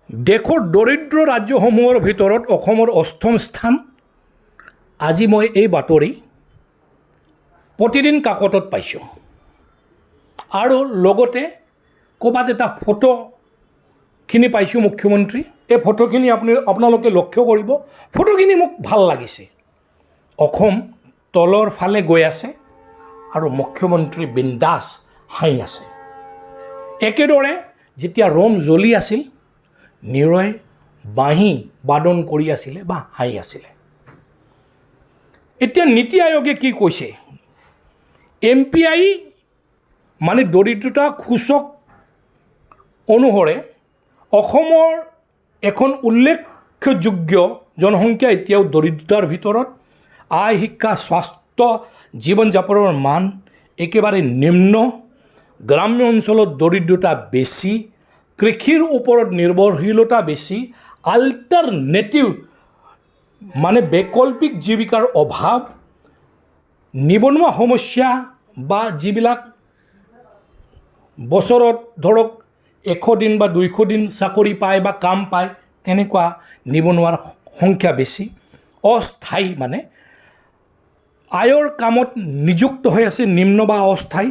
দেশৰ দৰিদ্ৰ ৰাজ্যসমূহৰ ভিতৰত অসমৰ অষ্টম স্থান। আজি মই এই বাতৰি প্ৰতিদিন কাকতত পাইছোঁ আৰু লগতে ক'ৰবাত এটা ফটোখিনি পাইছোঁ মুখ্যমন্ত্ৰী। এই ফটোখিনি আপোনালোকে লক্ষ্য কৰিব। ফটোখিনি মোক ভাল লাগিছে। অসম তলৰ ফালে গৈ আছে আৰু মুখ্যমন্ত্ৰী বিন্দাছ হাঁহি আছে। একেদৰে যেতিয়া ৰম জ্বলি আছিল, নীৰৱে বাঁহী বাদন কৰি আছিলে বা হাঁহি আছিলে। এতিয়া নীতি আয়োগে কি কৈছে? MPI মানে দৰিদ্ৰতা সূচক অনুসৰে অসমৰ এখন উল্লেখযোগ্য জনসংখ্যা এতিয়াও দৰিদ্ৰতাৰ ভিতৰত। আয়, শিক্ষা, স্বাস্থ্য, জীৱন যাপনৰ মান একেবাৰে নিম্ন। গ্ৰাম্য অঞ্চলত দৰিদ্ৰতা বেছি, কৃষিৰ ওপৰত নিৰ্ভৰশীলতা বেছি, আল্টাৰনেটিভ মানে বৈকল্পিক জীৱিকাৰ অভাৱ, নিবনুৱা সমস্যা বা যিবিলাক বছৰত ধৰক 100 দিন বা 200 দিন চাকৰি পায় বা কাম পায়, তেনেকুৱা নিবনুৱাৰ সংখ্যা বেছি। অস্থায়ী মানে আয়ৰ কামত নিযুক্ত হৈ আছে, নিম্ন বা অস্থায়ী।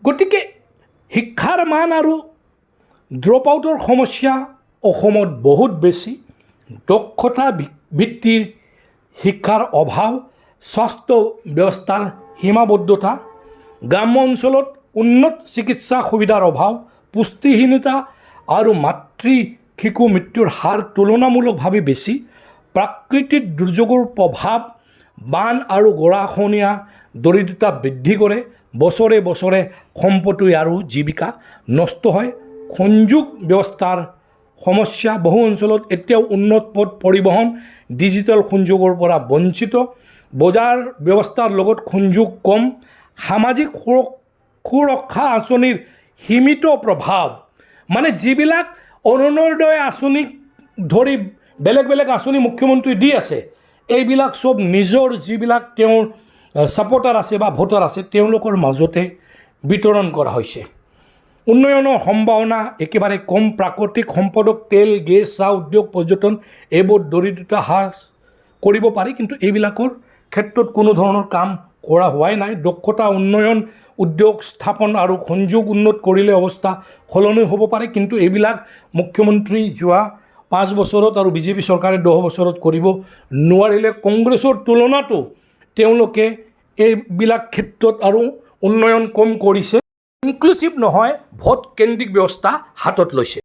গতিকে শিক্ষাৰ মান আৰু ড্ৰপ আউটৰ সমস্যা অসমত বহুত বেছি। দক্ষতা ভিত্তিৰ শিক্ষাৰ অভাৱ, স্বাস্থ্য ব্যৱস্থাৰ সীমাবদ্ধতা, গ্ৰাম্য অঞ্চলত উন্নত চিকিৎসা সুবিধাৰ অভাৱ, পুষ্টিহীনতা আৰু মাতৃ শিশু মৃত্যুৰ হাৰ তুলনামূলকভাৱে বেছি। প্ৰাকৃতিক দুৰ্যোগৰ প্ৰভাৱ, বান আৰু গৰাখহনীয়া দৰিদ্ৰতা বৃদ্ধি কৰে। বছৰে বছৰে সম্পত্তি আৰু জীৱিকা নষ্ট হয়। সংযোগ ব্যৱস্থাৰ সমস্যা, বহু অঞ্চলত এতিয়াও উন্নত পথ পৰিবহণ, ডিজিটেল সংযোগৰ পৰা বঞ্চিত। বজাৰ ব্যৱস্থাৰ লগত সংযোগ কম। সামাজিক সুৰক্ষা আঁচনিৰ সীমিত প্ৰভাৱ, মানে যিবিলাক অৰুণোদয় আঁচনিক ধৰি বেলেগ বেলেগ আঁচনি মুখ্যমন্ত্ৰী দি আছে, এইবিলাক চব নিজৰ যিবিলাক তেওঁৰ ছাপৰ্টাৰ আছে বা ভোটাৰ আছে, তেওঁলোকৰ মাজতে বিতৰণ কৰা হৈছে। উন্নয়নৰ সম্ভাৱনা একেবাৰে কম। প্ৰাকৃতিক সম্পদক তেল, গেছ, চাহ উদ্যোগ, পৰ্যটন এইবোৰ দৰিদ্ৰতা হ্ৰাস কৰিব পাৰি, কিন্তু এইবিলাকৰ ক্ষেত্ৰত কোনো ধৰণৰ কাম কৰা হোৱাই নাই। দক্ষতা উন্নয়ন, উদ্যোগ স্থাপন আৰু সংযোগ উন্নত কৰিলে অৱস্থা সলনি হ'ব পাৰে, কিন্তু এইবিলাক মুখ্যমন্ত্ৰী যোৱা 5 বছৰত আৰু বিজেপি চৰকাৰে 10 বছৰত কৰিব নোৱাৰিলে। কংগ্ৰেছৰ তুলনাতো তেওঁলোকে এইবিলাক ক্ষেত্ৰত আৰু উন্নয়ন কম কৰিছে। ইনক্লুচিভ নহয়, ভোট কেন্দ্ৰিক ব্যৱস্থা হাতত লৈছে।